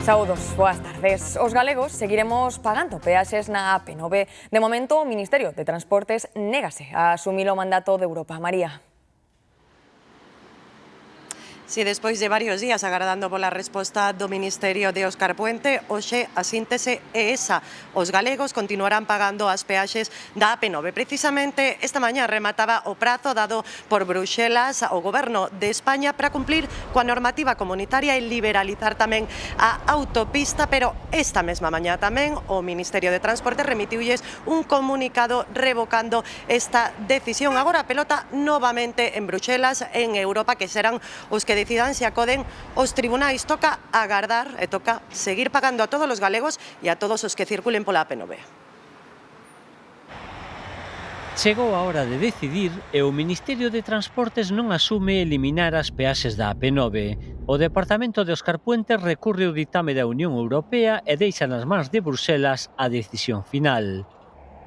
Saúdos, boas tardes. Os galegos seguiremos pagando peaxes na AP9. De momento, o Ministerio de Transportes négase a asumir o mandato de Europa. María. Si despois de varios días agardando pola resposta do Ministerio de Óscar Puente, hoxe a síntese é esa. Os galegos continuarán pagando as peaxes da AP9. Precisamente esta mañá remataba o prazo dado por Bruxelas ao Goberno de España para cumplir coa normativa comunitaria e liberalizar tamén a autopista, pero esta mesma mañá tamén o Ministerio de Transporte remitiulles un comunicado revocando esta decisión. Agora a pelota novamente en Bruxelas, en Europa, que serán os que decidan se acoden os tribunais. Toca agardar e toca seguir pagando a todos os galegos e a todos os que circulen pola AP9. Chegou a hora de decidir e o Ministerio de Transportes non asume eliminar as peaxes da AP9. O Departamento de Óscar Puente recurre o ditame da Unión Europea e deixa nas mans de Bruxelas a decisión final.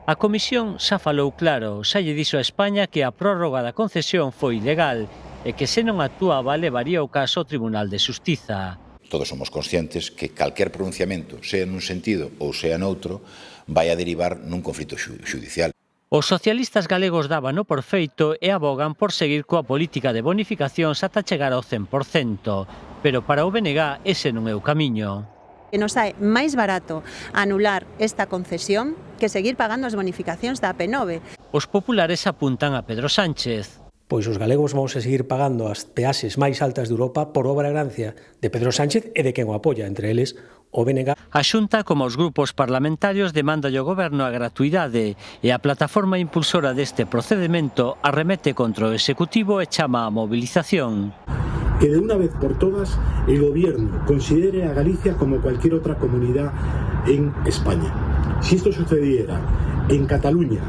A Comisión xa falou claro, xa lle dixo a España que a prórroga da concesión foi ilegal e que se non actuaba levaría o caso ao Tribunal de Xustiza. Todos somos conscientes que calquer pronunciamento, sea nun sentido ou sea noutro, vai a derivar nun conflito xudicial. Os socialistas galegos dábano por feito e abogan por seguir coa política de bonificacións ata chegar ao 100%, pero para o BNG ese non é o camiño. Que nos sae máis barato anular esta concesión que seguir pagando as bonificacións da AP9. Os populares apuntan a Pedro Sánchez. Pois os galegos vamos a seguir pagando as peaxes máis altas de Europa por obra e gracia de Pedro Sánchez e de quen o apoia, entre eles o BNG. A Xunta, como os grupos parlamentarios, demanda ao Goberno a gratuidade e a plataforma impulsora deste procedimento arremete contra o Executivo e chama a mobilización. Que de una vez por todas el Gobierno considere a Galicia como cualquier otra comunidad en España. Si esto sucediera en Cataluña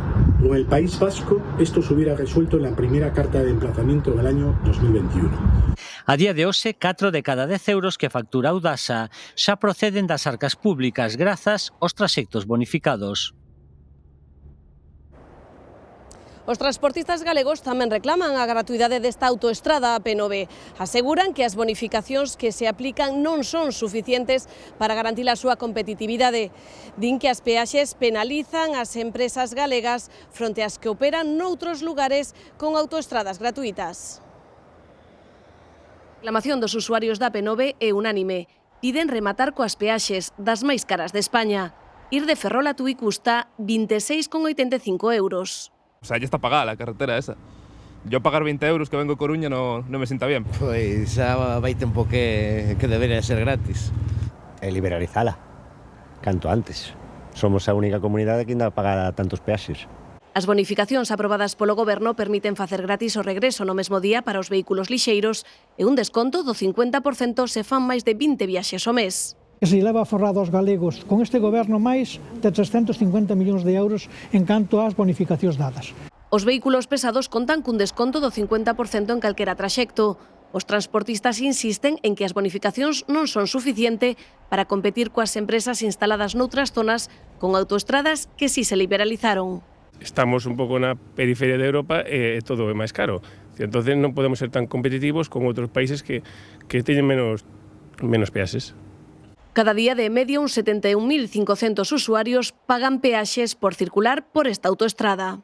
o en el País Vasco, esto se hubiera resuelto en la primera carta de emplazamiento del año 2021. A día de hoxe, 4 de cada 10 euros que factura Audasa xa proceden das arcas públicas grazas aos traxectos bonificados. Os transportistas galegos tamén reclaman a gratuidade desta autoestrada AP9. Aseguran que as bonificacións que se aplican non son suficientes para garantir a súa competitividade. Din que as peaxes penalizan as empresas galegas fronte ás que operan noutros lugares con autoestradas gratuitas. A reclamación dos usuarios da AP9 é unánime. Piden rematar coas peaxes das máis caras de España. Ir de Ferrol a Tui custa 26,85 euros. O sea, ya está pagada la carretera esa. Yo pagar 20 euros que vengo de Coruña no me sienta bien. Pois xa vai tempo que debería ser gratis. E liberalizala, canto antes. Somos a única comunidade que ainda paga tantos peaxes. As bonificacións aprobadas polo Goberno permiten facer gratis o regreso no mesmo día para os vehículos lixeiros e un desconto do 50% se fan máis de 20 viaxes ao mes. Que se leva forrado aos galegos con este goberno máis de 350 millóns de euros en canto ás bonificacións dadas. Os vehículos pesados contan cun desconto do 50% en calquera traxecto. Os transportistas insisten en que as bonificacións non son suficiente para competir coas empresas instaladas noutras zonas con autoestradas que si se liberalizaron. Estamos un pouco na periferia de Europa e todo é máis caro. Entonces non podemos ser tan competitivos con outros países que teñen menos peaxes. Cada día de medio uns 71.500 usuarios pagan peaxes por circular por esta autoestrada.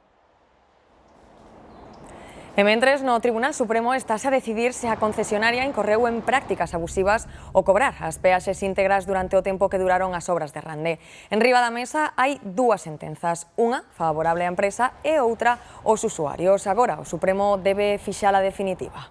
E mentres, no Tribunal Supremo estase a decidir se a concesionaria incorreu en prácticas abusivas ou cobrar as peaxes íntegras durante o tempo que duraron as obras de Rande. En riba da mesa hai dúas sentenzas, unha favorable á empresa e outra aos usuarios. Agora o Supremo debe fixala definitiva.